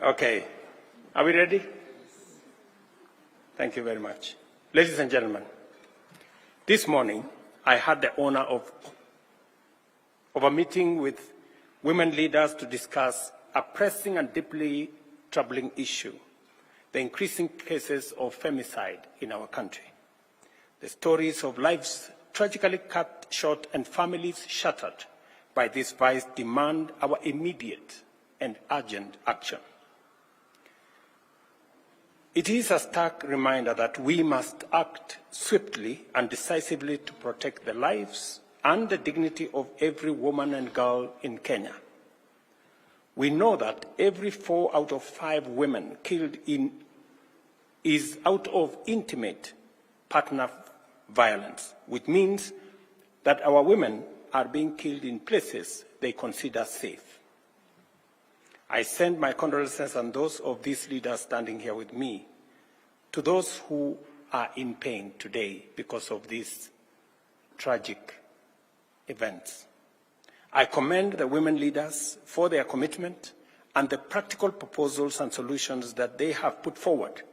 Okay. Are we ready? Thank you very much. Ladies and gentlemen, this morning I had the honor of a meeting with women leaders to discuss a pressing and deeply troubling issue, the increasing cases of femicide in our country. The stories of lives tragically cut short and families shattered by this vice demand our immediate and urgent action. It is a stark reminder that we must act swiftly and decisively to protect the lives and the dignity of every woman and girl in Kenya. We know that every 4 out of 5 women killed is out of intimate partner violence, which means that our women are being killed in places they consider safe. I send my condolences and those of these leaders standing here with me to those who are in pain today because of these tragic events. I commend the women leaders for their commitment and the practical proposals and solutions that they have put forward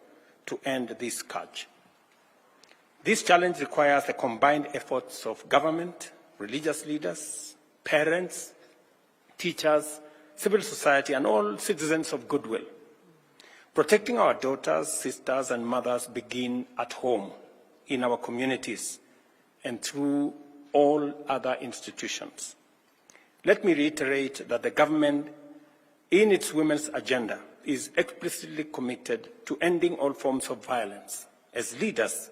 to end this scourge. This challenge requires the combined efforts of government, religious leaders, parents, teachers, civil society, and all citizens of goodwill. Protecting our daughters, sisters, and mothers begin at home, in our communities, and through all other institutions. Let me reiterate that the government, in its women's agenda, is explicitly committed to ending all forms of violence. As leaders,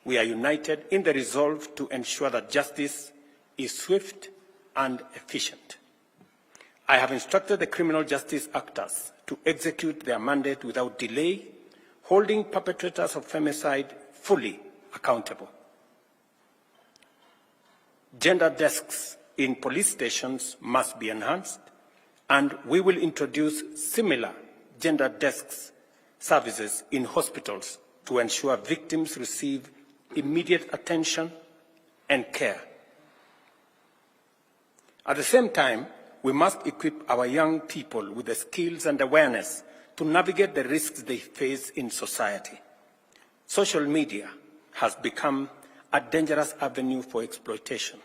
we are united in the resolve to ensure that justice is swift and efficient. I have instructed the criminal justice actors to execute their mandate without delay, holding perpetrators of femicide fully accountable. Gender desks in police stations must be enhanced, and we will introduce similar gender desks services in hospitals to ensure victims receive immediate attention and care. At the same time, we must equip our young people with the skills and awareness to navigate the risks they face in society. Social media has become a dangerous avenue for exploitation,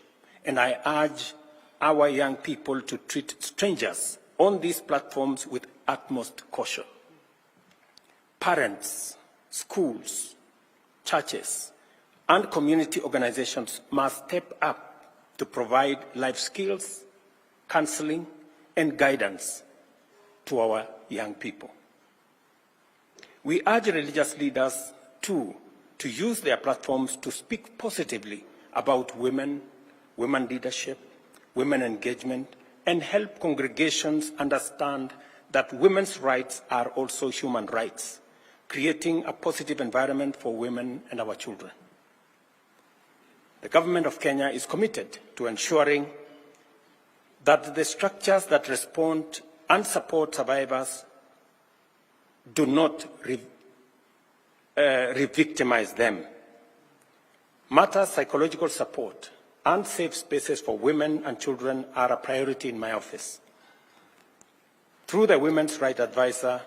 and I urge our young people to treat strangers on these platforms with utmost caution. Parents, schools, churches, and community organizations must step up to provide life skills, counseling, and guidance to our young people. We urge religious leaders, too, to use their platforms to speak positively about women, women leadership, women engagement, and help congregations understand that women's rights are also human rights, creating a positive environment for women and our children. The government of Kenya is committed to ensuring that the structures that respond and support survivors do not re-victimize them. Matters psychological support and safe spaces for women and children are a priority in my office. Through the Women's Rights Advisor,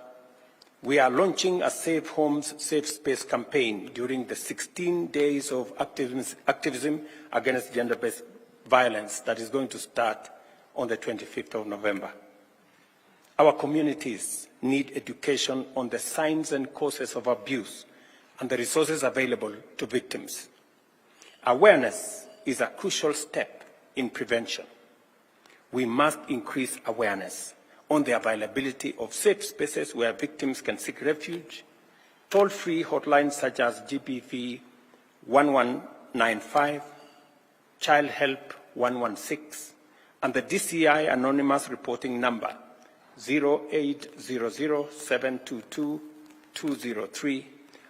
we are launching a Safe Homes, Safe Space campaign during the 16 days of activism against gender-based violence that is going to start on the 25th of November. Our communities need education on the signs and causes of abuse and the resources available to victims. Awareness is a crucial step in prevention. We must increase awareness on the availability of safe spaces where victims can seek refuge, toll-free hotlines such as GBV 1195, Child Help 116, and the DCI anonymous reporting number 0800-722-203,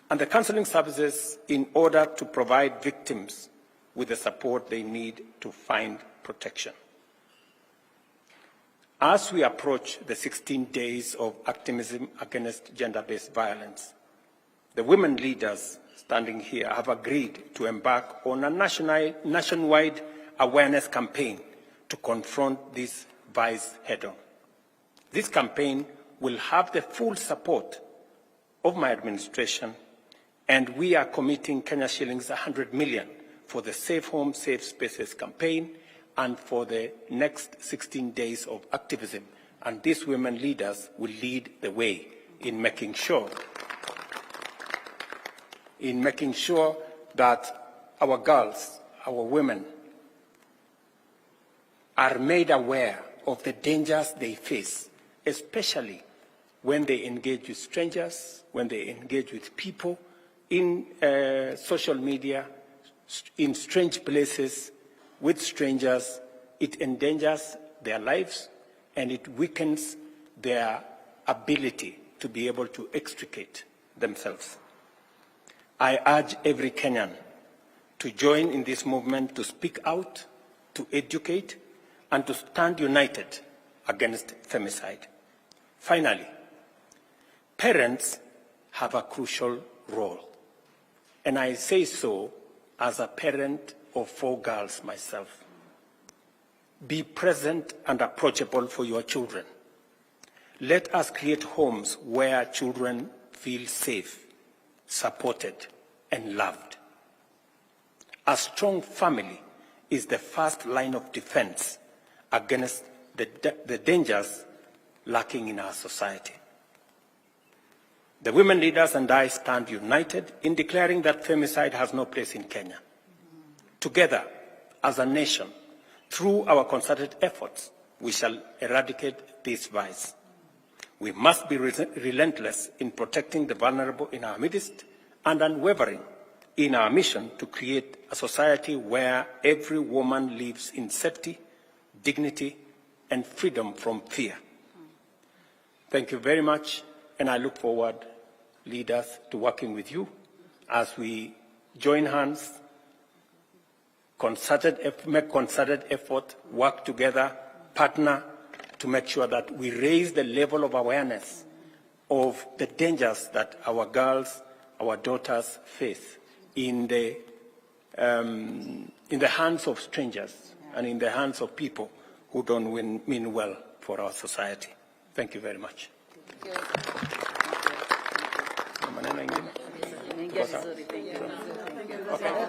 and the counseling services in order to provide victims with the support they need to find protection. As we approach the 16 days of activism against gender-based violence, the women leaders standing here have agreed to embark on a nationwide awareness campaign to confront this vice head-on. This campaign will have the full support of my administration, and we are committing Kenya shillings 100 million for the Safe Home, Safe Spaces campaign and for the next 16 days of activism. And these women leaders will lead the way in making sure that our girls, our women, are made aware of the dangers they face, especially when they engage with strangers, when they engage with people in social media, in strange places, with strangers. It endangers their lives and it weakens their ability to be able to extricate themselves. I urge every Kenyan to join in this movement, to speak out, to educate, and to stand united against femicide. Finally, parents have a crucial role, and I say so as a parent of 4 girls myself. Be present and approachable for your children. Let us create homes where children feel safe, supported, and loved. A strong family is the first line of defense against the dangers lurking in our society. The women leaders and I stand united in declaring that femicide has no place in Kenya. Together, as a nation, through our concerted efforts, we shall eradicate this vice. We must be relentless in protecting the vulnerable in our midst and unwavering in our mission to create a society where every woman lives in safety, dignity, and freedom from fear. Thank you very much, and I look forward, leaders, to working with you as we join hands, make concerted effort, work together, partner to make sure that we raise the level of awareness of the dangers that our girls, our daughters face in the hands of strangers and in the hands of people who don't mean well for our society. Thank you very much. Thank you.